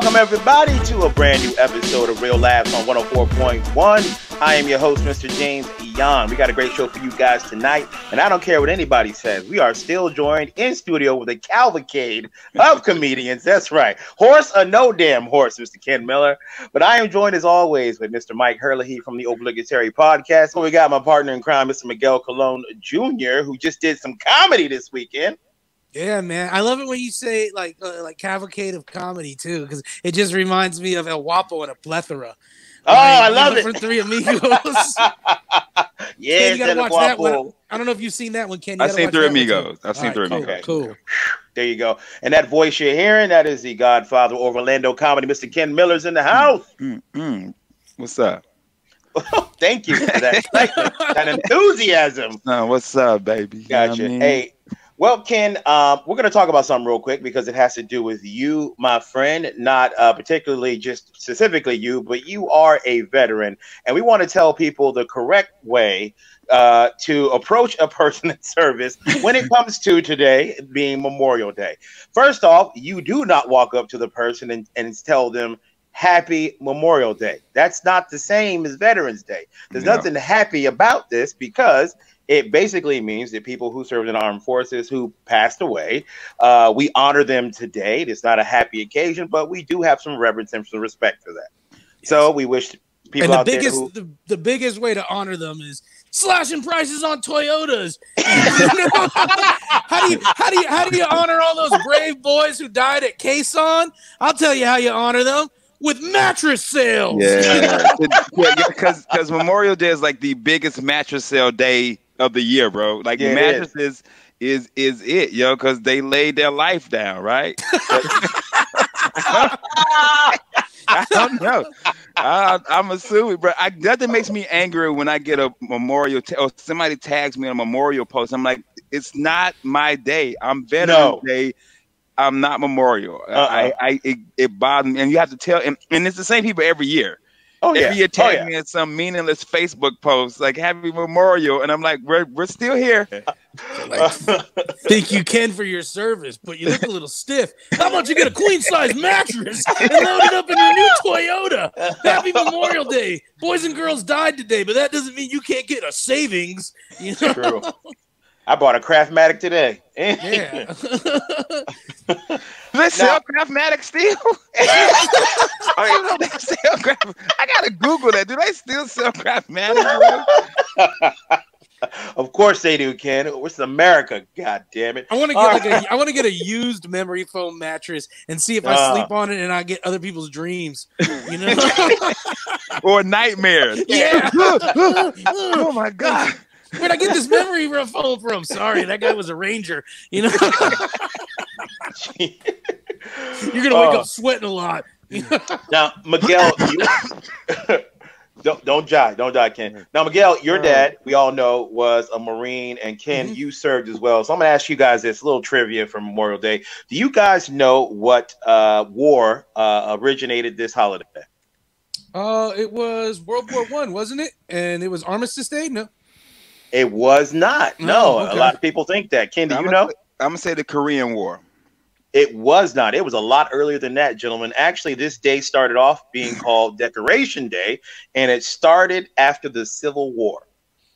Welcome, everybody, to a brand new episode of Real Laughs on 104.1. I am your host, Mr. James Eon. We got a great show for you guys tonight, and I don't care what anybody says. We are still joined in studio with a cavalcade of comedians. That's right. Horse or no damn horse, Mr. Ken Miller. But I am joined, as always, with Mr. Mike Herlihy from the Obligatory Podcast. So we got my partner in crime, Mr. Miguel Colon Jr., who just did some comedy this weekend. Yeah, man. I love it when you say like cavalcade of comedy too, because it just reminds me of El Guapo and a Plethora. Oh, I love it. For Three Amigos. Yeah, Ken, you gotta watch that one. I don't know if you've seen that one, Ken. I've seen Three Amigos. I've seen Three Amigos. Okay. Cool. There you go. And that voice you're hearing, that is the godfather of Orlando comedy, Mr. Ken Miller's in the house. What's up? Thank you for that, that enthusiasm. What's up, baby? Gotcha. You know what I mean? Hey, well, Ken, we're going to talk about something real quick because it has to do with you, my friend, not particularly just specifically you, but you are a veteran. And we want to tell people the correct way to approach a person in service when it comes to today being Memorial Day. First off, you do not walk up to the person and tell them, Happy Memorial Day. That's not the same as Veterans Day. There's nothing happy about this because it basically means that people who served in the armed forces who passed away, we honor them today. It's not a happy occasion, but we do have some reverence and some respect for that. Yes. So we wish people out there who... the biggest way to honor them is slashing prices on Toyotas. How do you honor all those brave boys who died at Quezon? I'll tell you how you honor them. With mattress sales. Yeah, because Memorial Day is like the biggest mattress sale day of the year, bro. Like mattresses is it, yo, because they laid their life down, right? I don't know. I'm assuming, bro. Nothing makes me angry when I get a memorial or somebody tags me on a memorial post. I'm like, it's not my day. I'm Veterans Day. I'm not Memorial. It bothers me, and you have to tell. And it's the same people every year. Every year tag me in some meaningless Facebook post like Happy Memorial, and I'm like, we're still here. Think you can for your service, but you look a little stiff. How about you get a queen size mattress and load it up in your new Toyota? Happy Memorial Day. Boys and girls died today, but that doesn't mean you can't get a savings. You know? True. I bought a Craftmatic today. Yeah. They sell Craftmatic still? I gotta Google that. Do they still sell Craftmatic? Of course they do, Ken. It's America. God damn it! I want to get a used memory foam mattress and see if I sleep on it and I get other people's dreams. You know, or nightmares. Yeah. Oh my God. Where'd I get this memory foam from? Sorry, that guy was a ranger. You know, you're gonna wake up sweating a lot. Now, Miguel, don't jive, Ken. Now, Miguel, your dad, we all know, was a Marine, and Ken, you served as well. So I'm gonna ask you guys this little trivia for Memorial Day. Do you guys know what war originated this holiday? It was World War I, wasn't it? And it was Armistice Day. No. It was not. No, okay. A lot of people think that. Ken, do you know? I'm going to say the Korean War. It was not. It was a lot earlier than that, gentlemen. Actually, this day started off being called Decoration Day, and it started after the Civil War.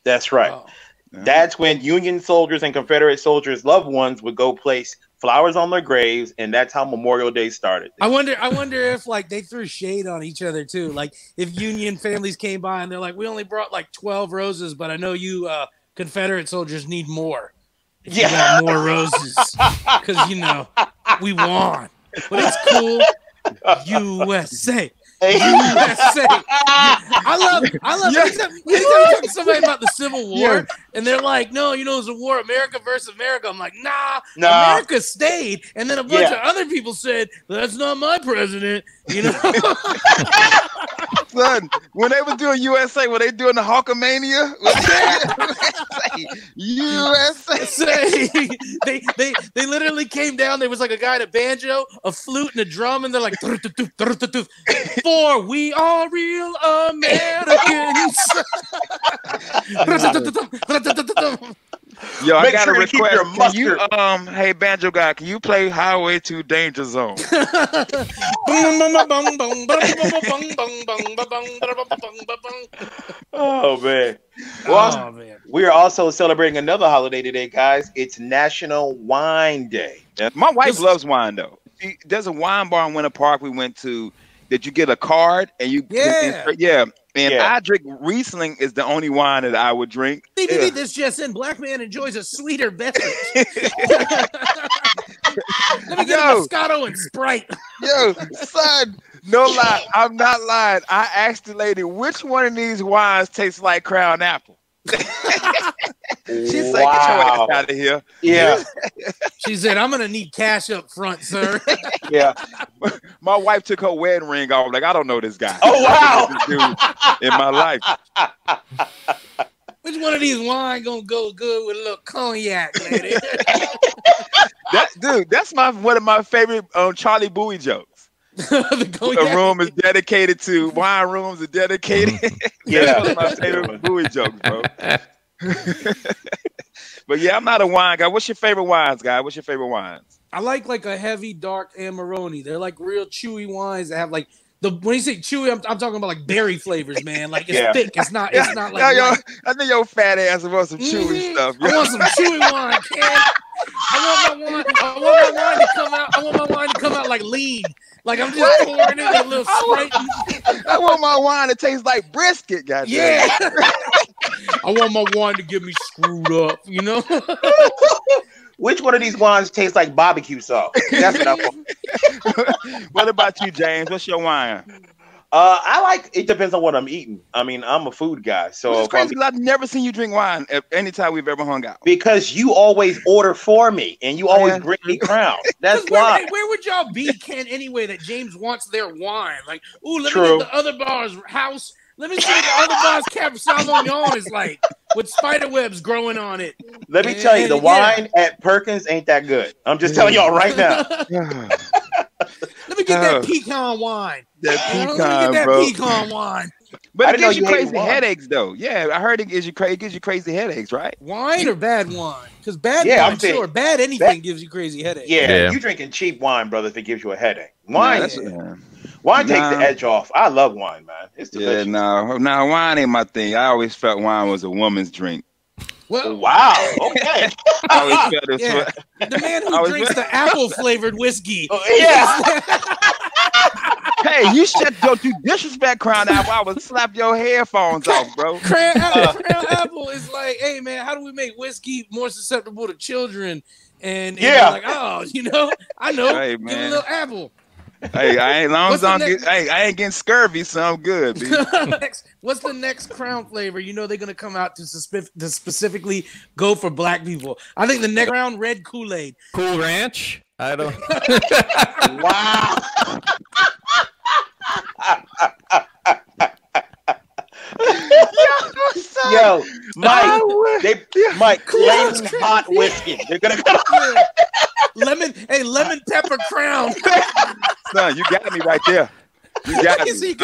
That's right. Oh. That's when Union soldiers and Confederate soldiers' loved ones would go place flowers on their graves, and that's how Memorial Day started. I wonder if like they threw shade on each other too. Like if Union families came by and they're like, "We only brought like 12 roses, but I know you Confederate soldiers need more. If you want more roses, because you know we won. But it's cool, USA." USA. I love anytime you talk to somebody about the Civil War and they're like, no, you know, it's a war, America versus America. I'm like, nah. America stayed. And then a bunch of other people said, that's not my president. You know? Son, when they was doing USA, were they doing the Hulkamania? USA. They literally came down. There was like a guy at a banjo, a flute, and a drum, and they're like, for we are real Americans. Yo, I Make got sure a to keep request. your Can you, mustard. hey Banjo guy, can you play Highway to Danger Zone? Oh man. Oh man. We are also celebrating another holiday today, guys. It's National Wine Day. My wife loves wine though. There's a wine bar in Winter Park we went to that you get a card and you can insert, And I drink Riesling is the only wine that I would drink. This just in: black man enjoys a sweeter beverage. Let me get a Moscato and Sprite. Yo, son, no lie, I'm not lying. I asked the lady which one of these wines tastes like Crown Apple. She's like, get your ass out of here. Yeah. She said, I'm gonna need cash up front, sir. Yeah. My wife took her wedding ring off. Like, I don't know this guy. Oh wow. This dude in my life. Which one of these wine gonna go good with a little cognac, lady? That's one of my favorite Charlie Bowie jokes. The room is dedicated to wine. Rooms are dedicated. Yeah, that's one of my favorite Bowie jokes, bro. But yeah, I'm not a wine guy. What's your favorite wines, guy? What's your favorite wines? I like a heavy dark Amarone. They're like real chewy wines that have like when you say chewy, I'm talking about like berry flavors, man. Like it's thick. It's not like I think your fat ass wants some chewy stuff. I want some chewy wine, Ken. I want my wine to come out like lean. Like I'm just pouring it with a little Sprite. I want my wine to taste like brisket, goddamn. Yeah. I want my wine to get me screwed up, you know? Which one of these wines tastes like barbecue sauce? That's what I want. What about you, James? What's your wine? It depends on what I'm eating. I mean, I'm a food guy. So it's crazy because I've never seen you drink wine anytime we've ever hung out. Because you always order for me and you always bring me Crown. That's why. Where would y'all be, Ken, anyway, that James wants their wine? Like, ooh, let me get the other bar's house. Let me see what the other bar's Cab Sauvignon is like with spider webs growing on it. Let me tell you, the wine at Perkins ain't that good. I'm just telling y'all right now. Let me get that pecan wine. Pecan wine. But it gives you crazy headaches, though. Yeah, I heard it gives you crazy headaches, right? Wine or bad wine? Because bad wine, sure. Bad anything gives you crazy headaches. Yeah, you drinking cheap wine, brother, if it gives you a headache. Wine takes the edge off. I love wine, man. It's delicious. Yeah, wine ain't my thing. I always felt wine was a woman's drink. Well, wow. Okay. I always felt it. The man who drinks the apple flavored whiskey. Hey, don't you disrespect Crown Apple. I would slap your headphones off, bro. Crown Apple is like, hey man, how do we make whiskey more susceptible to children? And like, oh, I know. Hey, give a little apple. Hey, I ain't getting scurvy, so I'm good. What's the next Crown flavor? They're gonna come out to specifically go for black people. I think the next Crown red Kool-Aid. Cool Ranch. I don't. Wow. Yo, Mike, flaming hot whiskey. They're gonna come. Lemon pepper Crown. Son, you got me right there. You got me.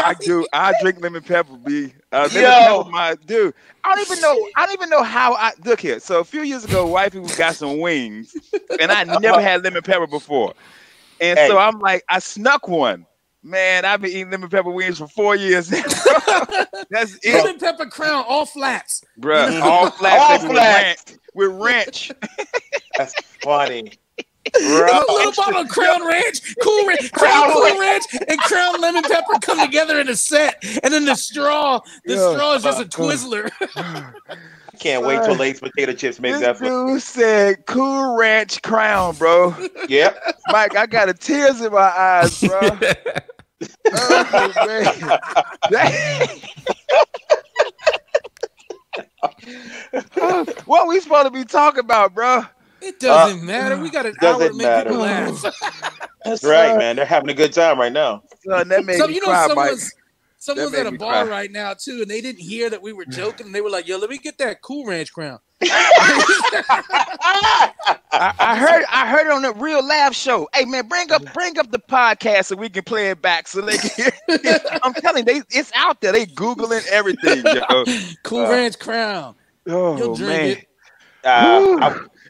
I drink lemon pepper, B. Lemon pepper, my dude. I don't even know how I look here. So a few years ago, wifey got some wings, and I never had lemon pepper before. And so I'm like, I snuck one. Man, I've been eating lemon pepper wings for 4 years now. That's it. Lemon pepper Crown, all flats. Bruh, all flats. With ranch. That's funny. A little bottle of Crown Ranch, Cool Ranch, and Crown Lemon Pepper come together in a set, and then the straw is just a Twizzler. Can't wait till Lay's potato chips make that. This dude said Cool Ranch Crown, bro. Yep. Mike, I got tears in my eyes, bro. Oh, man. What we supposed to be talking about, bro? It doesn't matter. We got an hour to make people laugh. That's right, man. They're having a good time right now. Son, that made me cry, Mike. Someone's at a bar right now too, and they didn't hear that we were joking. And they were like, "Yo, let me get that Cool Ranch Crown." I heard it on the Real Laugh Show. Hey man, bring up the podcast so we can play it back so they can hear it. I'm telling you, it's out there. They Googling everything, yo. Cool Ranch Crown. Oh You'll drink man. it.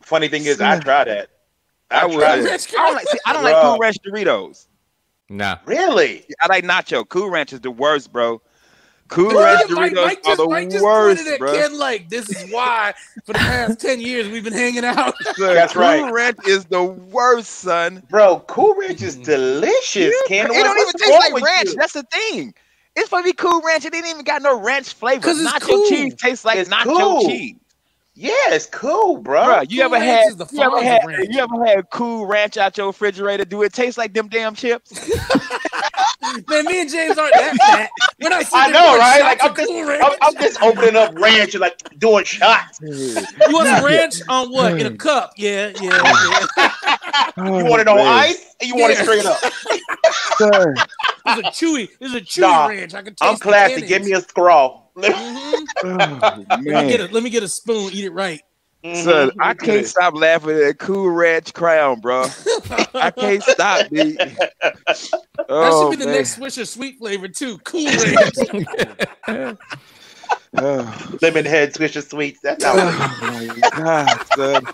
Funny thing is, I tried that. I would. I don't like Cool Ranch Doritos. No. Really? I like nacho. Cool Ranch is the worst, bro. Cool Ranch Doritos are the worst, bro. Ken, like, this is why for the past 10 years we've been hanging out. That's right. Cool Ranch is the worst, son. Bro, Cool Ranch is delicious, Ken. It don't even taste like ranch. That's the thing. It's supposed to be Cool Ranch. It ain't even got no ranch flavor. Because it's nacho cheese tastes like nacho cheese. Yeah, it's cool, bro. You ever had Cool Ranch out your refrigerator? Do it taste like them damn chips? Man, me and James aren't that fat. I know, right? Like I'm just opening up ranch and like doing shots. You want some ranch on what? In a cup? Yeah. You want it on ice? Or you want it straight up? It's a chewy ranch. I can taste. I'm classy. Give me a straw. Let me get a spoon. Eat it right. Son, I can't stop laughing at that Cool Ranch crown, bro. I can't stop, dude. That should be the next Swisher sweet flavor too. Cool Ranch. Lemon head Swisher sweets. That's how. Oh my God, son.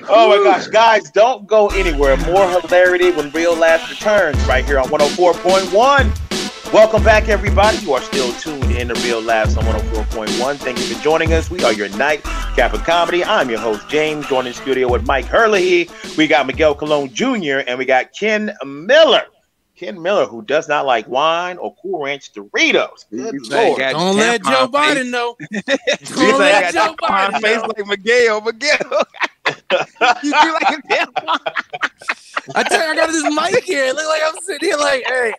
Oh my gosh, guys, don't go anywhere. More hilarity when Real Laughs returns right here on 104.1. Welcome back, everybody. You are still tuned in to Real Laughs on 104.1. Thank you for joining us. We are your nightcap of comedy. I'm your host, James, joined in the studio with Mike Hurley. We got Miguel Colon Jr. and we got Ken Miller. Ken Miller, who does not like wine or Cool Ranch Doritos. Good Lord. Don't let Joe Biden know. Don't let Joe Biden face know. like Miguel. You feel like a damn. I tell you, I got this mic here. It look like I'm sitting here like, hey.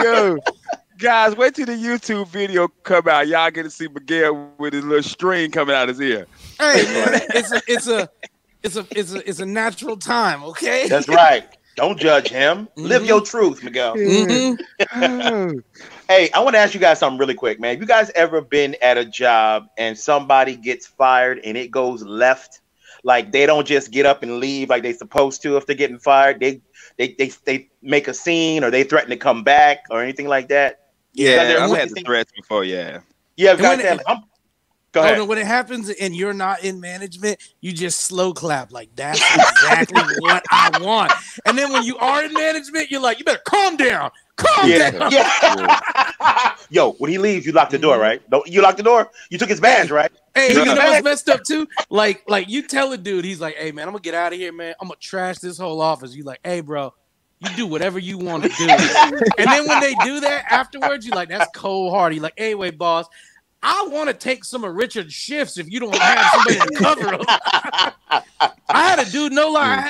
Yo, guys, wait till the YouTube video come out. Y'all get to see Miguel with his little string coming out his ear. Hey man, it's a natural time, okay? That's right. Don't judge him. Mm-hmm. Live your truth, Miguel. Mm-hmm. Hey, I want to ask you guys something really quick, man. You guys ever been at a job and somebody gets fired and it goes left? Like they don't just get up and leave like they supposed to if they're getting fired. They make a scene or they threaten to come back or anything like that. Yeah, I've had the threats before. Yeah, guys. Go ahead. No, when it happens and you're not in management, you just slow clap like that's exactly what I want. And then when you are in management, you're like, you better calm down. Calm down. Yeah. Yo, when he leaves, you lock the door, right? You lock the door. You took his badge, right? Hey, you know what's messed up too? Like you tell a dude, he's like, hey man, I'm gonna get out of here, man. I'm gonna trash this whole office. You like, hey bro, you do whatever you want to do. And then when they do that afterwards, you're like, that's cold hard. You're like, hey wait, boss, I want to take some of Richard's shifts if you don't have somebody to cover him. I had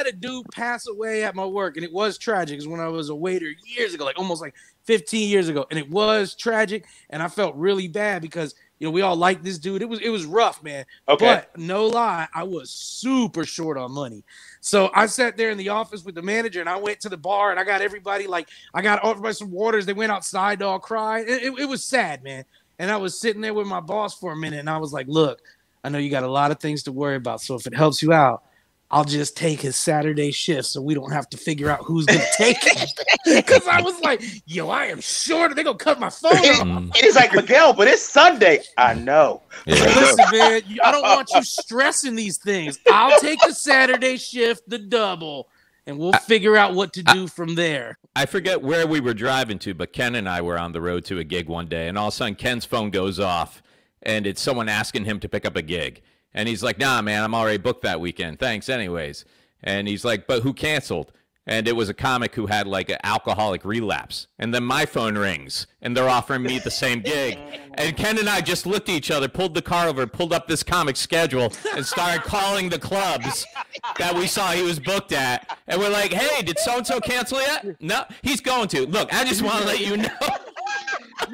a dude pass away at my work, and it was tragic. Because when I was a waiter years ago, like almost like 15 years ago, and it was tragic, and I felt really bad because we all liked this dude. It was rough, man. Okay. But no lie, I was super short on money. So I sat there in the office with the manager, and I went to the bar, and I got everybody I got everybody some waters. They went outside to all cry. It was sad, man. And I was sitting there with my boss for a minute, and I was like, look, I know you got a lot of things to worry about, so if it helps you out, I'll just take his Saturday shift so we don't have to figure out who's going to take it. Because I was like, yo, I am sure they're going to cut my phone off. It's like, Miguel, but it's Sunday. I know. Yeah. Listen, man, I don't want you stressing these things. I'll take the Saturday shift, the double, and we'll figure out what to do from there. I forget where we were driving to, but Ken and I were on the road to a gig one day, and all of a sudden Ken's phone goes off, and it's someone asking him to pick up a gig. And he's like, nah, man, I'm already booked that weekend. Thanks anyways. And he's like, but who canceled? And it was a comic who had like an alcoholic relapse. And then my phone rings, and they're offering me the same gig. And Ken and I just looked at each other, pulled the car over, pulled up this comic schedule, and started calling the clubs that we saw he was booked at. And we're like, hey, did so-and-so cancel yet? No, he's going to. Look, I just want to let you know.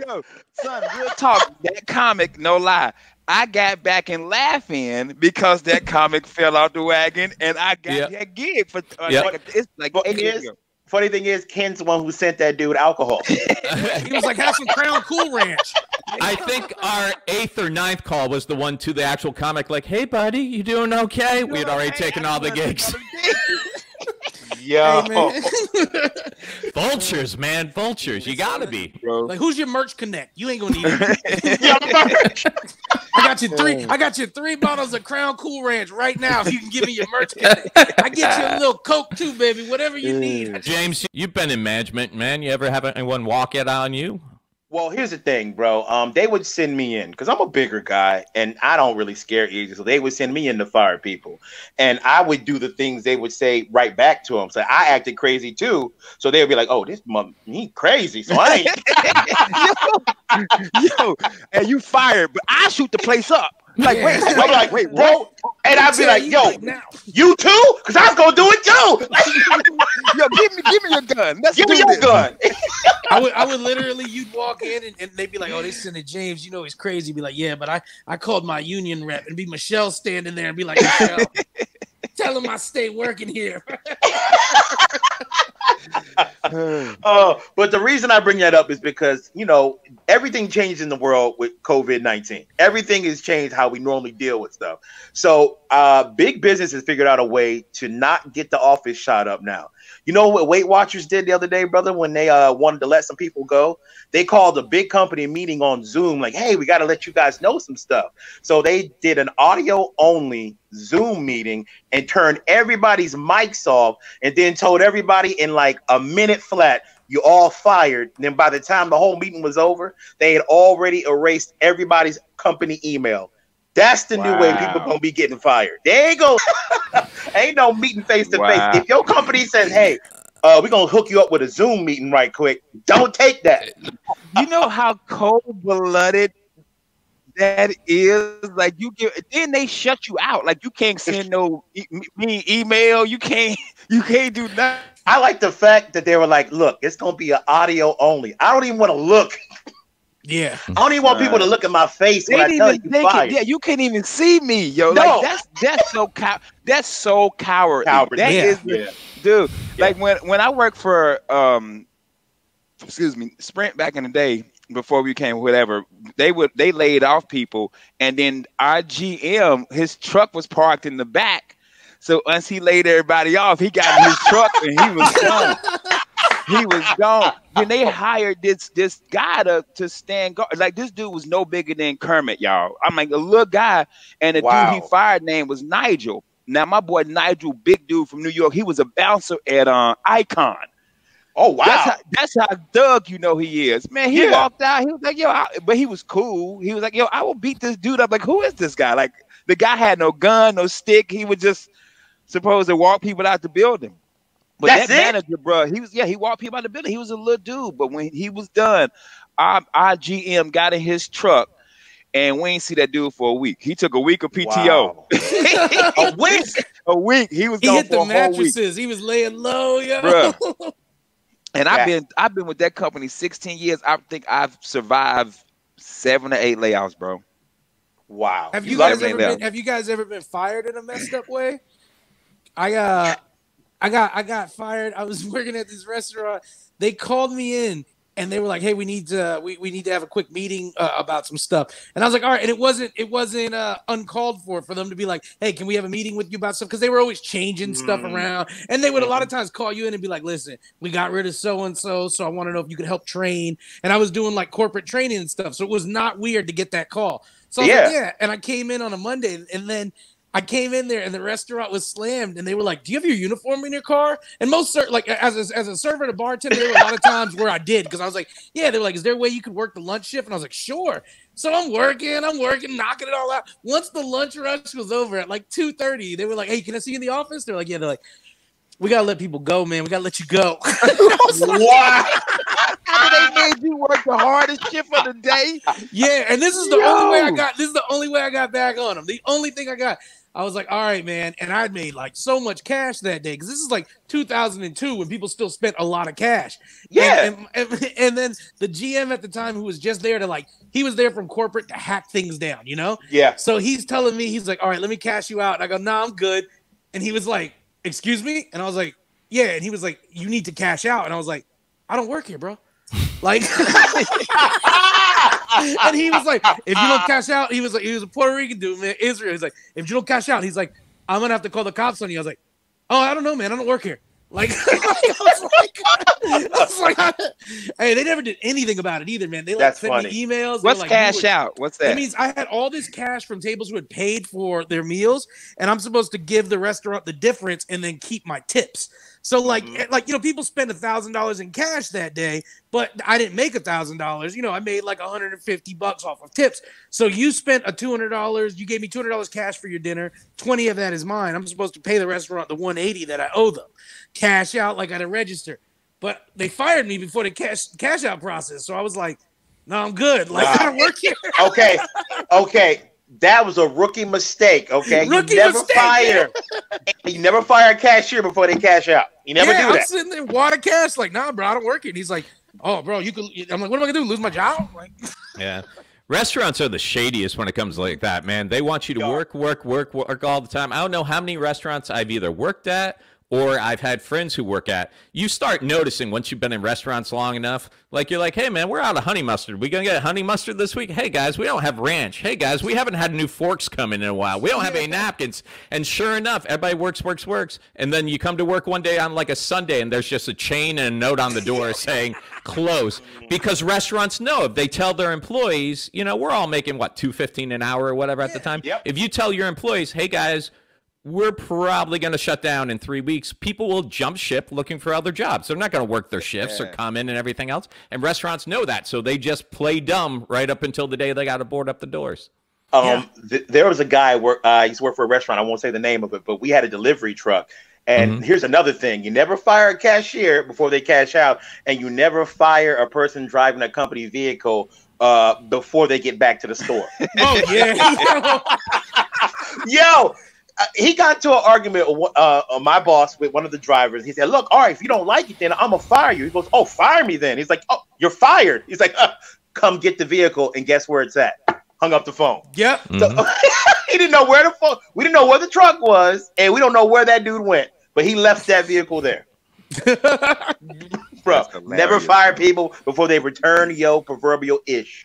Yo, son, real talk. That comic, no lie, I got back and laughing because that comic fell out the wagon, and I got that gig for it's like 8 years ago. Funny thing is, Ken's the one who sent that dude alcohol. He was like, have some Crown Cool Ranch. I think our 8th or 9th call was the one to the actual comic, like, hey, buddy, you doing okay? We had already taken all the gigs. Yo. Hey, vultures, man. Vultures. You got to be. Bro. Like, who's your merch connect? You ain't going to need it. I got you 3 bottles of Crown Cool Ranch right now. If you can give me your merch cabinet. I get you a little Coke too, baby. Whatever you need. James, you've been in management, man. You ever have anyone walk it on you? Well, here's the thing, bro. They would send me in because I'm a bigger guy and I don't really scare easy. So they would send me in to fire people, and I would do the things they would say right back to them. So I acted crazy too. So they would be like, "Oh, this he crazy." So I ain't. yo, and you fired, but I shoot the place up. Like, Yeah. wait, I'm like, wait, bro, and I'd be like, "Yo, now. you too?" Because I was gonna do it too. yo, give me your gun. Let's Give do me your this. gun. I would literally, you'd walk in and they'd be like, "Oh, they sent it James. You know he's crazy." Be like, "Yeah, but I called my union rep," and be Michelle standing there and be like, "Michelle, tell him I stay working here." But the reason I bring that up is because, everything changed in the world with COVID-19. Everything has changed how we normally deal with stuff. So big business has figured out a way to not get the office shot up now. You know what Weight Watchers did the other day, brother, when they wanted to let some people go? They called a big company meeting on Zoom like, "Hey, we got to let you guys know some stuff." So they did an audio-only Zoom meeting and turned everybody's mics off and then told everybody in like a minute flat, "You all fired." And then by the time the whole meeting was over, they had already erased everybody's company email. That's the new way people gonna be getting fired. They ain't go, ain't no meeting face to face. If your company says, "Hey, we're gonna hook you up with a Zoom meeting right quick," don't take that. You know how cold-blooded that is? Like, then they shut you out. Like, you can't send no email. You can't do nothing. I like the fact that they were like, "Look, it's gonna be an audio only." I don't even want to look. Yeah, I don't even want people to look at my face when I tell you fired. Yeah, you can't even see me, yo. No. Like, that's so cowardly. Cowardly. That Yeah. is, Yeah. dude. Yeah. Like when I worked for Sprint back in the day before we became whatever, they laid off people, and then our GM, his truck was parked in the back. So once he laid everybody off, he got in his truck and he was gone. He was gone. Then they hired this guy to stand guard. Like, this dude was no bigger than Kermit, y'all. I'm like a little guy, and the dude he fired name was Nigel. Now my boy Nigel, big dude from New York, he was a bouncer at Icon. Oh wow, that's how thug he is, man. He walked out. He was like, "Yo," but he was cool. He was like, "Yo, I will beat this dude up." Like, who is this guy? Like, the guy had no gun, no stick. He was just supposed to walk people out the building. But that's that manager, bro, he walked people out the building. He was a little dude, but when he was done, our GM got in his truck, and we ain't see that dude for a week. He took a week of PTO. Wow. A week. A week. He was he gone hit for the a whole week. mattresses. He was laying low, yo. Bruh. And Yeah. I've been with that company 16 years. I think I've survived 7 or 8 layoffs, bro. Wow. Have you love guys it. have you guys ever been fired in a messed up way? I got fired. I was working at this restaurant. They called me in and they were like, "Hey, we need to have a quick meeting about some stuff." And I was like, "All right." And it wasn't uncalled for them to be like, "Hey, can we have a meeting with you about stuff?" Because they were always changing stuff around, and they would a lot of times call you in and be like, "Listen, we got rid of so and so, so I want to know if you could help train." And I was doing like corporate training and stuff, so it was not weird to get that call. So I was like, "Yeah," and I came in on a Monday, and then I came in there and the restaurant was slammed, and they were like, "Do you have your uniform in your car?" And most like as a server and a bartender, there were a lot of times where I did, because I was like, "Yeah." They were like, "Is there a way you could work the lunch shift?" And I was like, "Sure." So I'm working, knocking it all out. Once the lunch rush was over at like 2:30, they were like, "Hey, can I see you in the office?" They're like, "Yeah." They're like, "We gotta let people go, man. We gotta let you go." Wow. They made you work the hardest shift of the day. Yeah, and this is the only way I got. This is the only way I got back on them. The only thing I got. I was like, "All right, man," and I'd made like so much cash that day, because this is like 2002 when people still spent a lot of cash. Yeah. And then the GM at the time, who was just there to he was there from corporate to hack things down, Yeah. So he's telling me, he's like, "All right, let me cash you out," and I go, "No, I'm good." And he was like, "Excuse me?" And I was like, "Yeah," and he was like, "You need to cash out," and I was like, "I don't work here, bro." Like, and he was like, "If you don't cash out," he was a Puerto Rican dude, man, Israel. He's like, "If you don't cash out," he's like, "I'm gonna have to call the cops on you." I was like, "Oh, I don't know, man. I don't work here." Like, I was like, hey, they never did anything about it either, man. They like sent me emails. What's like, cash out? What's that? That means I had all this cash from tables who had paid for their meals, and I'm supposed to give the restaurant the difference and then keep my tips. So like people spend $1,000 in cash that day, but I didn't make $1,000. I made like $150 off of tips. So you spent $200. You gave me $200 cash for your dinner. 20 of that is mine. I'm supposed to pay the restaurant the $180 that I owe them. Cash out like at a register. But they fired me before the cash out process. So I was like, no, I'm good. Like, I don't work here. Okay. That was a rookie mistake. Okay, you never fire a cashier before they cash out. You never do that. I'm sitting there, water cash, like, nah, bro, I don't work here. And he's like, oh, bro, you could. I'm like, what am I gonna do? Lose my job? Like, yeah. Restaurants are the shadiest when it comes like that, man. They want you to work all the time. I don't know how many restaurants I've either worked at or I've had friends who work at. You start noticing once you've been in restaurants long enough, like you're like, hey, man, we're out of honey mustard. We going to get honey mustard this week? Hey, guys, we don't have ranch. Hey, guys, we haven't had new forks come in a while. We don't have any napkins. And sure enough, everybody works. And then you come to work one day on like a Sunday and there's just a chain and a note on the door saying close. Because restaurants know if they tell their employees, we're all making, what, $2.15 an hour or whatever at the time. Yep. If you tell your employees, hey, guys, we're probably going to shut down in 3 weeks, people will jump ship looking for other jobs. They're not going to work their shifts or come in and everything else. And restaurants know that. So they just play dumb right up until the day they got to board up the doors. There was a guy he used to work for a restaurant. I won't say the name of it, but we had a delivery truck. And here's another thing. You never fire a cashier before they cash out. And you never fire a person driving a company vehicle before they get back to the store. Oh, yeah. Yo. He got into an argument with my boss with one of the drivers. He said, look, all right, if you don't like it, then I'm going to fire you. He goes, oh, fire me then. He's like, oh, you're fired. He's like, come get the vehicle and guess where it's at. Hung up the phone. Yep. So, he didn't know where we didn't know where the truck was, and we don't know where that dude went, but he left that vehicle there. Bro, never fire people before they return your proverbial ish.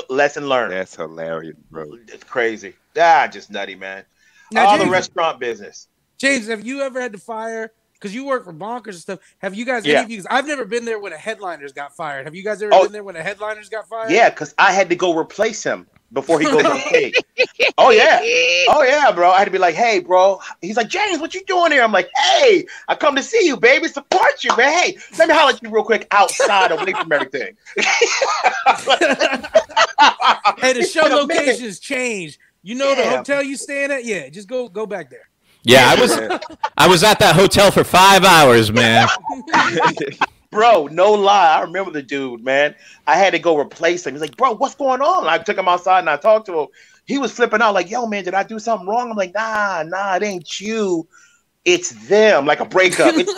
Lesson learned. That's hilarious, bro. It's crazy. Just nutty, man. Now, James, the restaurant business. James, have you ever had to fire? Because you work for Bonkers and stuff. Have you guys? Any of you, I've never been there when a headliners got fired. Have you guys ever been there when a headliners got fired? Yeah, because I had to go replace him before he goes on stage. Oh yeah, bro. I had to be like, hey, bro. He's like, James, what you doing here? I'm like, hey, I come to see you, baby, support you, man. Hey, let me holler at you real quick outside away from everything. Hey, the show locations changed. The hotel you staying at? Yeah, just go back there. Yeah, I was at that hotel for 5 hours, man. Bro, no lie. I remember the dude, man. I had to go replace him. He's like, bro, what's going on? And I took him outside and I talked to him. He was flipping out like, yo, man, did I do something wrong? I'm like, nah, it ain't you. It's them, like a breakup. It's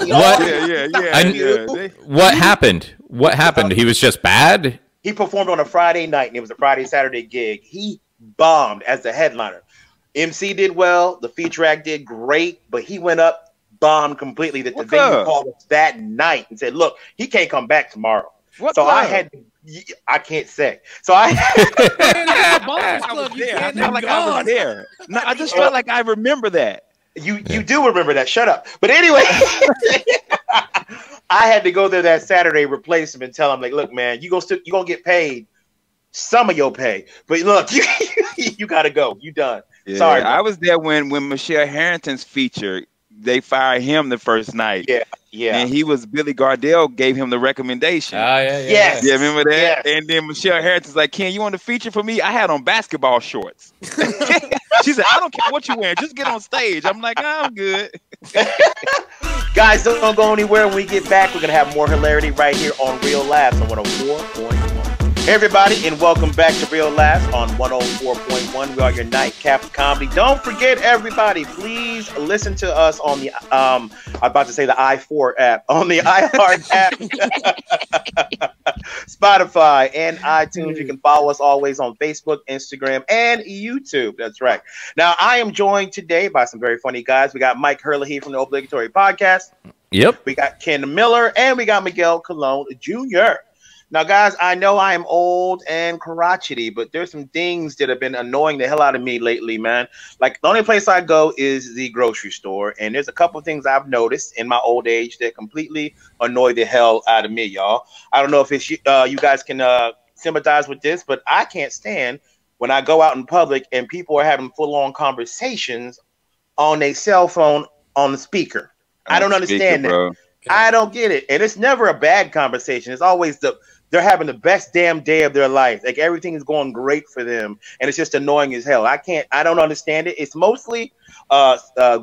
What happened? What happened? He was just bad? He performed on a Friday night, and it was a Friday-Saturday gig. He bombed as the headliner. MC did well. The feature act did great, but he went up, bombed completely. That the venue called us that night and said, look, he can't come back tomorrow. I can't say. So I was there. No, I just felt like I remember that. You do remember that. Shut up. But anyway, I had to go there that Saturday, replace him, and tell him, like, look, man, you're gonna get paid some of your pay, but look, you gotta go. You done. Yeah, sorry, I was there when Michelle Harrington's feature. They fired him the first night. Yeah. And he was Billy Gardell gave him the recommendation. Yes. Yeah, remember that? Yes. And then Michelle Harrington's like, Ken, you want to feature for me? I had on basketball shorts. She said, I don't care what you wear, just get on stage. I'm like, I'm good. Guys, don't go anywhere. When we get back, we're gonna have more hilarity right here on Real Laughs on 104.1. Hey everybody, and welcome back to Real Laughs on 104.1. We are your nightcap of comedy. Don't forget, everybody, please listen to us on the I'm about to say the i4 app, on the iHeart app, Spotify, and iTunes. You can follow us always on Facebook, Instagram, and YouTube. That's right. Now, I am joined today by some very funny guys. We got Mike Herlihy from the Obligatory Podcast. Yep. We got Ken Miller, and we got Miguel Colon Jr. Now, guys, I know I am old and crotchety, but there's some things that have been annoying the hell out of me lately, man. Like the only place I go is the grocery store, and there's a couple of things I've noticed in my old age that completely annoy the hell out of me, y'all. I don't know if it's you guys can sympathize with this, but I can't stand when I go out in public and people are having full-on conversations on a cell phone on the speaker. I don't understand that. Bro. I don't get it. And it's never a bad conversation. It's always they're having the best damn day of their life. Like everything is going great for them. And it's just annoying as hell. I don't understand it. It's mostly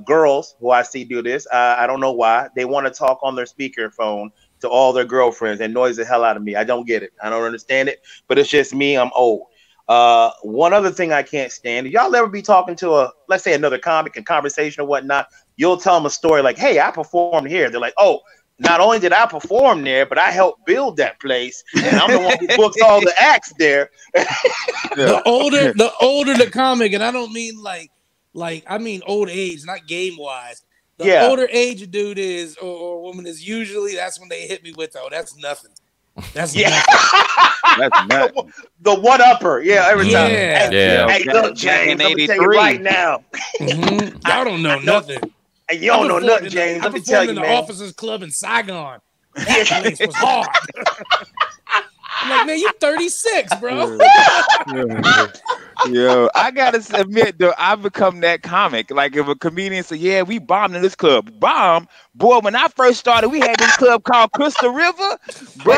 girls who I see do this. I don't know why. They want to talk on their speakerphone to all their girlfriends and annoys the hell out of me. I don't get it. I don't understand it, but it's just me. I'm old. One other thing I can't stand, y'all ever be talking to let's say another comic in conversation or whatnot, you'll tell them a story like, hey, I performed here. They're like, oh, not only did I perform there, but I helped build that place. And I'm the one who books all the acts there. The older the comic, and I don't mean like I mean old age, not game wise. The older age dude is or woman is usually that's when they hit me with, oh, that's nothing. That's nothing. That's nothing. The one upper, every time. Hey, look, James, I'm gonna tell you right now. Y'all don't know nothing. Hey, you don't know nothing, James. Let me tell you, man. man. The Officers Club in Saigon. That place was hard. I'm like, man, you're 36, bro. Yo, I gotta admit though, I've become that comic. Like if a comedian say, "Yeah, we bombed in this club," bomb, boy. When I first started, we had this club called Crystal River, bro.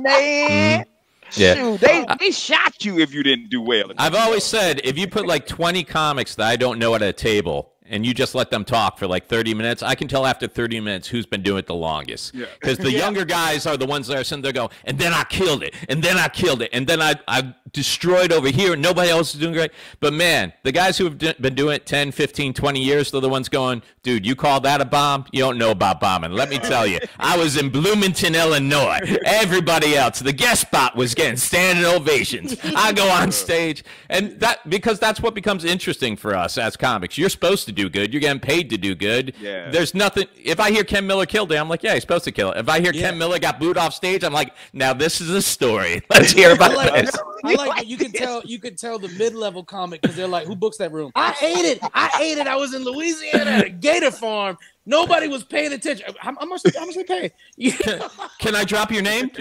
Man. Yeah. Shoot, they shot you if you didn't do well. I've always said if you put like 20 comics that I don't know at a table and you just let them talk for like 30 minutes, I can tell after 30 minutes who's been doing it the longest. Because the younger guys are the ones that are sitting there going, and then I killed it, and then I killed it, and then I destroyed over here, and nobody else is doing great. But man, the guys who have been doing it 10, 15, 20 years, they're the ones going, dude, you call that a bomb? You don't know about bombing. Let me tell you, I was in Bloomington, Illinois. Everybody else, the guest spot was getting standing ovations. I go on stage, and because that's what becomes interesting for us as comics. You're supposed to do good. You're getting paid to do good. Yeah. There's nothing. If I hear Ken Miller killed it, I'm like, yeah, he's supposed to kill it. If I hear Ken Miller got booed off stage, I'm like, now this is a story. Let's hear about this. I like that you can tell the mid-level comic because they're like, who books that room? I ate it. I was in Louisiana at a gator farm. Nobody was paying attention. How much we pay? Can I drop your name?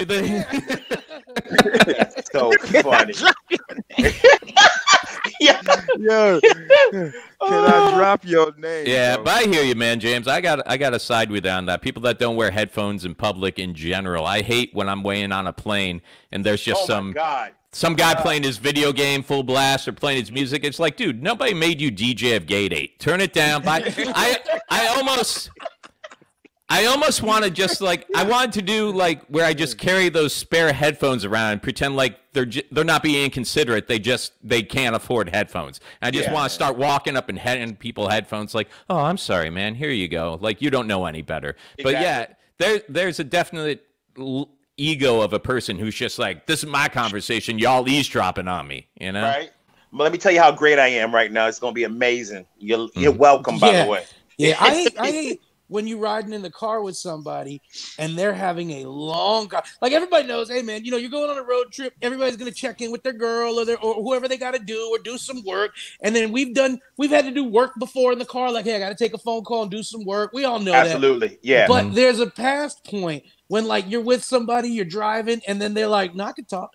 That's so funny. Yo, can I drop your name? Yeah, bro? but I hear you, man, James. I got to side with you on that. People that don't wear headphones in public in general. I hate when I'm weighing on a plane and there's just some guy playing his video game full blast or playing his music. It's like, dude, nobody made you DJ of Gate 8. Turn it down. I almost want to just like I wanted to do like where I just carry those spare headphones around and pretend like they're not being inconsiderate. They can't afford headphones. And I just want to start walking up and handing people headphones like, oh, I'm sorry, man. Here you go. Like you don't know any better. Exactly. But yeah, there's a definite ego of a person who's just like, this is my conversation. Y'all eavesdropping on me, you know? Right. But let me tell you how great I am right now. It's gonna be amazing. You're welcome, by the way. Yeah, I hate when you're riding in the car with somebody and they're having a long car. Like everybody knows, hey man, you're going on a road trip. Everybody's gonna check in with their girl or whoever they got to do or do some work. And then we've had to do work before in the car. Like, hey, I got to take a phone call and do some work. We all know that. Absolutely, yeah. But there's a past point when like you're with somebody, you're driving, and then they're like, "No, I can talk."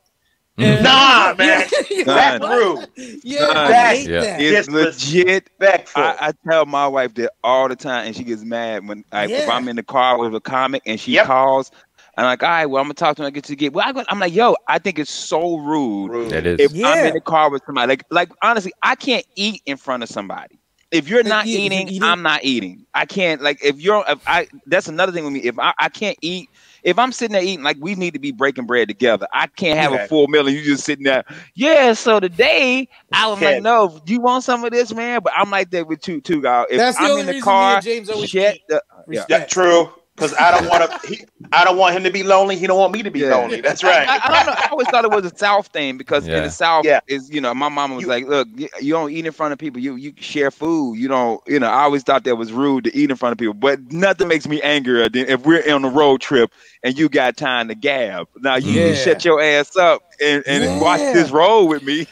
Nah, man, that's rude. I hate that. It's legit. I tell my wife that all the time, and she gets mad when if I'm in the car with a comic and she calls. I'm like, all right, well, I'm gonna talk to her. I get to get. Well, I'm like, yo, I think it's so rude. It is. If I'm in the car with somebody, like honestly, I can't eat in front of somebody. If you're not eating, I'm not eating. I can't that's another thing with me. If I can't eat. If I'm sitting there eating, like we need to be breaking bread together. I can't have a full meal and you just sitting there. Yeah, so today I was like, no, do you want some of this, man? But I'm like that with you too, guys. If That's I'm in the car, James always true. Because I don't want to. I don't want him to be lonely. He don't want me to be lonely. That's right. I don't know. I always thought it was a South thing because in the South, is my mama was like, look, you don't eat in front of people. You share food. You don't. I always thought that was rude to eat in front of people. But nothing makes me angrier than if we're on a road trip and you got time to gab. Now you shut your ass up and watch this road with me.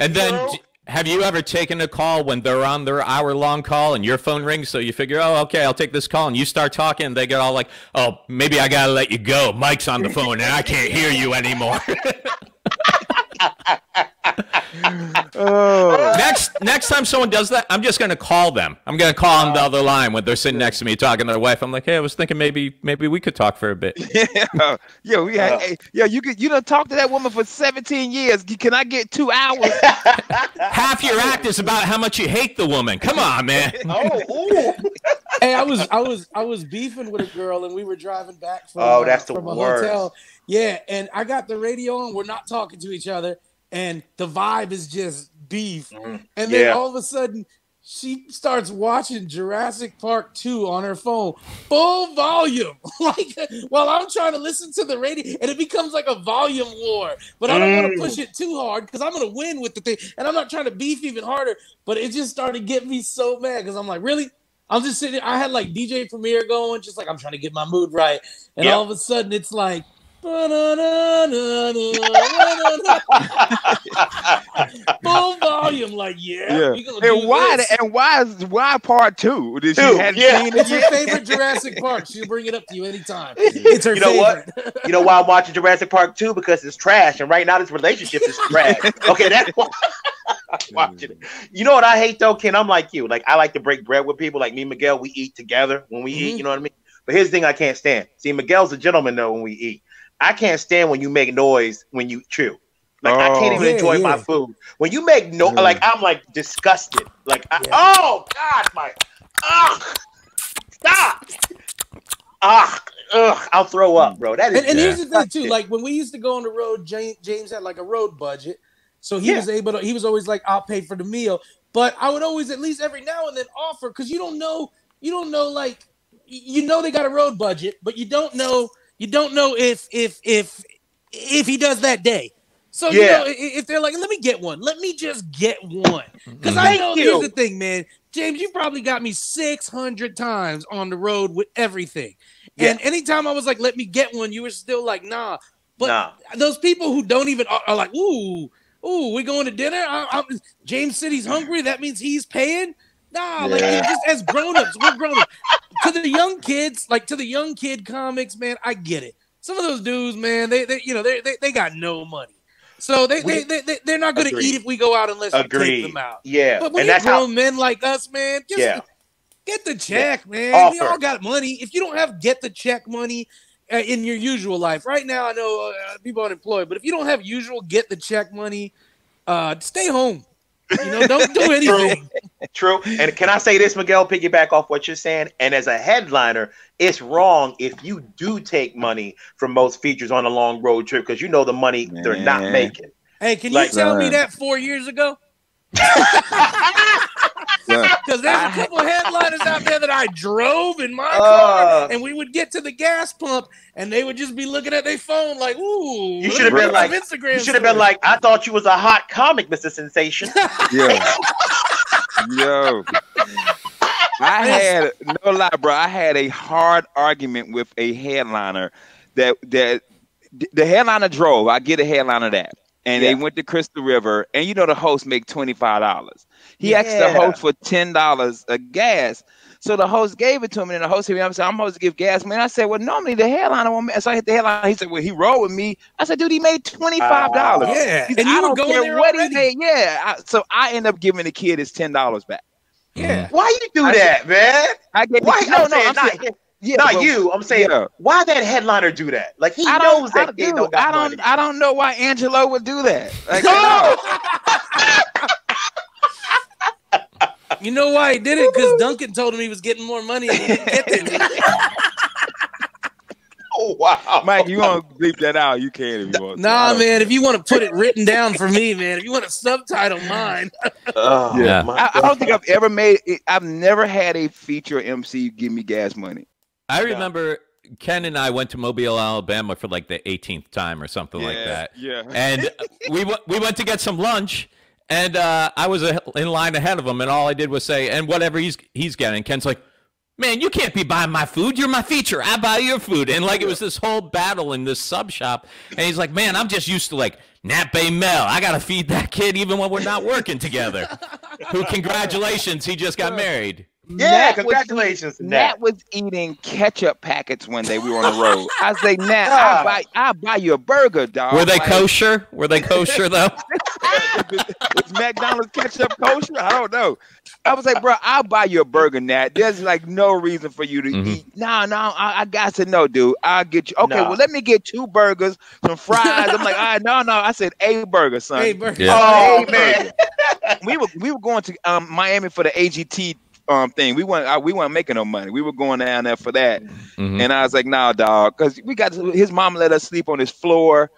And then. Have you ever taken a call when they're on their hour-long call and your phone rings, so you figure, oh, okay, I'll take this call, and you start talking, and they get all like, oh, maybe I gotta let you go. Mike's on the phone, and I can't hear you anymore. Next time someone does that, I'm just gonna call them. I'm gonna call on the other line when they're sitting next to me talking to their wife. I'm like, hey, I was thinking maybe we could talk for a bit. You done talked to that woman for 17 years. Can I get 2 hours? Half your act is about how much you hate the woman. Come on, man. Hey, I was beefing with a girl, and we were driving back from a hotel. Yeah, and I got the radio on. We're not talking to each other, and the vibe is just beef. And then all of a sudden, she starts watching Jurassic Park 2 on her phone, full volume, like while I'm trying to listen to the radio, and it becomes like a volume war. But I don't want to push it too hard because I'm going to win with the thing, and I'm not trying to beef even harder. But it just started to get me so mad because I'm like, really? I'm just sitting there. I had like DJ Premier going, just like I'm trying to get my mood right. And all of a sudden, it's like, full volume, like and why part 2? Did she have seen it's her favorite Jurassic Park. She'll bring it up to you anytime. It's her favorite. What? You know why I'm watching Jurassic Park 2? Because it's trash, and right now this relationship is trash. Okay, that's why I'm watching it. You know what I hate though, Ken? I'm like you. Like I like to break bread with people. Like me and Miguel, we eat together when we eat. You know what I mean? But here's the thing I can't stand. See, Miguel's a gentleman though when we eat. I can't stand when you make noise when you chew. Like I can't even enjoy my food when you make like I'm like disgusted. Like oh God, stop. I'll throw up, bro. That is. And here's the thing too. Like when we used to go on the road, James had like a road budget, so he was able to. He was always like, "I'll pay for the meal," but I would always at least every now and then offer because you don't know, like they got a road budget, but you don't know. You don't know if he does that day. So if they're like, let me get one. Let me just get one. Because I know here's the thing, man. James, you probably got me 600 times on the road with everything. Yeah. And anytime I was like, let me get one, you were still like, nah. But those people who don't even are like, ooh, we going to dinner? James said he's hungry. That means he's paying. Nah, like just as grown-ups, we're grown-ups. To the young kids, like to the young kid comics, man, I get it. Some of those dudes, man, they got no money. So they're not going to eat if we go out unless we take them out. Yeah. But when you're grown men like us, man, just get the check, man. We all got money. If you don't have get the check money in your usual life, right now I know people are unemployed, but if you don't have usual get the check money, stay home. Don't do anything. True. And can I say this, Miguel, piggyback off what you're saying? And as a headliner, it's wrong if you do take money from most features on a long road trip because you know the money they're not making. Hey, can you tell me that 4 years ago? Because there's a couple of headliners out there that I drove in my car, and we would get to the gas pump, and they would just be looking at their phone like, "Ooh." You should have been like, Instagram. You should have been like, "I thought you was a hot comic, Mr. Sensation." Yo. I had no lie, bro. I had a hard argument with a headliner that the headliner drove. I get a headliner that. And they went to Crystal River, and the host make $25. He asked the host for $10 of gas. So the host gave it to him, and the host said, I'm supposed to give gas, man. I said, well, normally the headliner won't make. So I hit the headliner. He said, well, he rode with me. I said, dude, he made $25. Yeah. Said, and you don't care what he made. Yeah. So I end up giving the kid his $10 back. Yeah. Why you do that, man? Not you. I'm saying, why that headliner do that? Like he knows that kid don't got money. I don't know why Angelo would do that. Like, you know why he did it? Because Duncan told him he was getting more money and he didn't get it. Oh wow, Mike, you want to bleep that out? You can if you want. Nah, man. If you want to put it written down for me, man. If you want to subtitle mine. I don't think I've never had a feature MC give me gas money. I remember Ken and I went to Mobile, Alabama for like the 18th time or something like that. Yeah. And we went to get some lunch, and I was in line ahead of him, and all I did was say, and whatever he's getting. Ken's like, man, you can't be buying my food. You're my feature. I buy your food. And like it was this whole battle in this sub shop. And he's like, man, I'm just used to like Nat Bay Mel. I got to feed that kid even when we're not working together. Who, congratulations, he just got married. Yeah, congratulations. Nat was eating ketchup packets one day we were on the road. I was like, Nat, I'll buy you a burger, dog. Were they kosher? Were they kosher, though? Was McDonald's ketchup kosher? I don't know. I was like, bro, I'll buy you a burger, Nat. There's like no reason for you to eat. No, I got to know, dude. I'll get you. Okay, well, let me get 2 burgers, some fries. I'm like, all right, no. I said a burger, son. A burger. Yeah. Oh, man. We were going to Miami for the AGT thing. We weren't making no money. We were going down there for that. And I was like, nah, dog, because his mom let us sleep on his floor.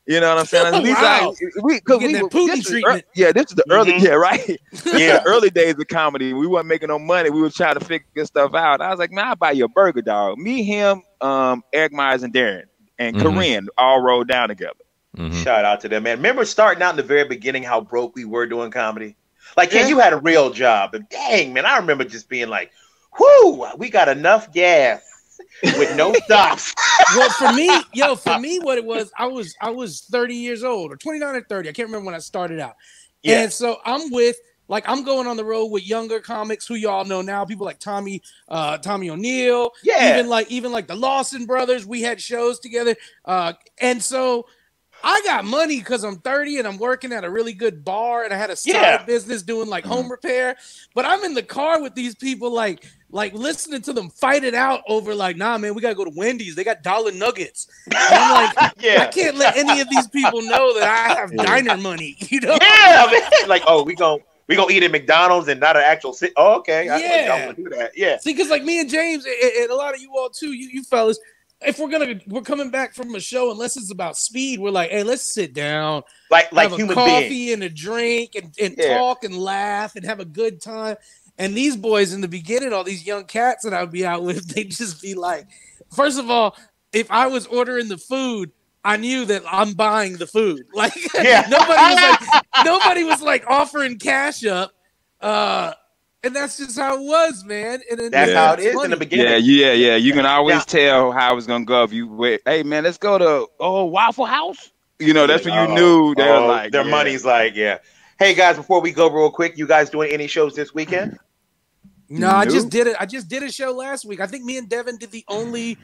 You know what I'm saying? Wow. Treatment. This is the early, right? Yeah, early days of comedy. We weren't making no money. We were trying to figure stuff out. I was like, man, I'll buy you a burger, dog. Me, him, Eric Myers, and Darren, and Corinne all rolled down together. Shout out to them, man. Remember starting out in the very beginning how broke we were doing comedy? Like, Ken, you had a real job. And dang, man, I remember just being like, whoo, we got enough gas with no stops. Well, for me, what it was, I was 30 years old, or 29 or 30. I can't remember when I started out. Yeah. And so I'm going on the road with younger comics who y'all know now, people like Tommy O'Neill, even like the Lawson brothers. We had shows together. And so I got money because I'm 30 and I'm working at a really good bar, and I had a side business doing like home repair. But I'm in the car with these people, like listening to them fight it out over like, nah, man, we gotta go to Wendy's. They got dollar nuggets. And I'm like, I can't let any of these people know that I have diner money. You know? Yeah, man. Like, oh, we gonna eat at McDonald's and not an actual city. Oh, okay. I want to do that. Yeah. See, because like me and James and a lot of you all too, you fellas. If we're coming back from a show, unless it's about speed, we're like, hey, let's sit down, like have human a coffee beings. and a drink and talk and laugh and have a good time. And these boys in the beginning, all these young cats that I would be out with, they'd just be like, first of all, if I was ordering the food, I knew that I'm buying the food. Like nobody was like offering cash up. And that's just how it was, man. And that's how it is in the beginning. Yeah. You can always tell how it's gonna go if you wait. Hey, man, let's go to Waffle House. You know, that's when you knew they were like their money's like, Hey guys, before we go real quick, you guys doing any shows this weekend? No, I just did it. I just did a show last week. I think me and Devin did the only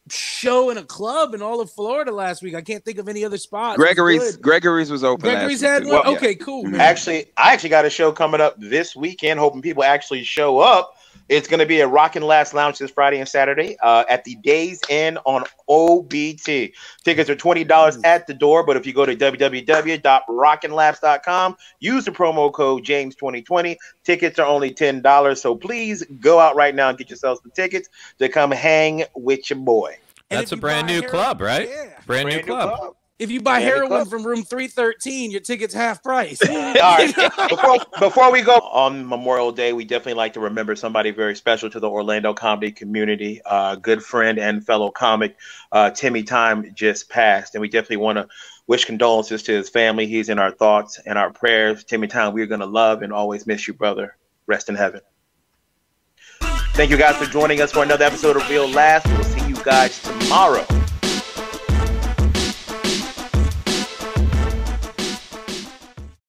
show in a club in all of Florida last week. I can't think of any other spots. Gregory's was open. Gregory's had one. Well, okay, cool. Man. I actually got a show coming up this weekend. Hoping people actually show up. It's going to be at Rockin' Laughs Lounge this Friday and Saturday at the Days Inn on OBT. Tickets are $20 at the door, but if you go to www.rockinlaughs.com, use the promo code James2020. Tickets are only $10, so please go out right now and get yourself some tickets to come hang with your boy. That's a brand new club, right? Yeah. Brand new club. If you buy heroin from room 313, your ticket's half price. All right. Before we go on Memorial Day, we definitely like to remember somebody very special to the Orlando comedy community. Good friend and fellow comic, Timmy Time, just passed. And we definitely want to wish condolences to his family. He's in our thoughts and our prayers. Timmy Time, we're going to love and always miss you, brother. Rest in heaven. Thank you guys for joining us for another episode of Real Laughs. We'll see you guys tomorrow.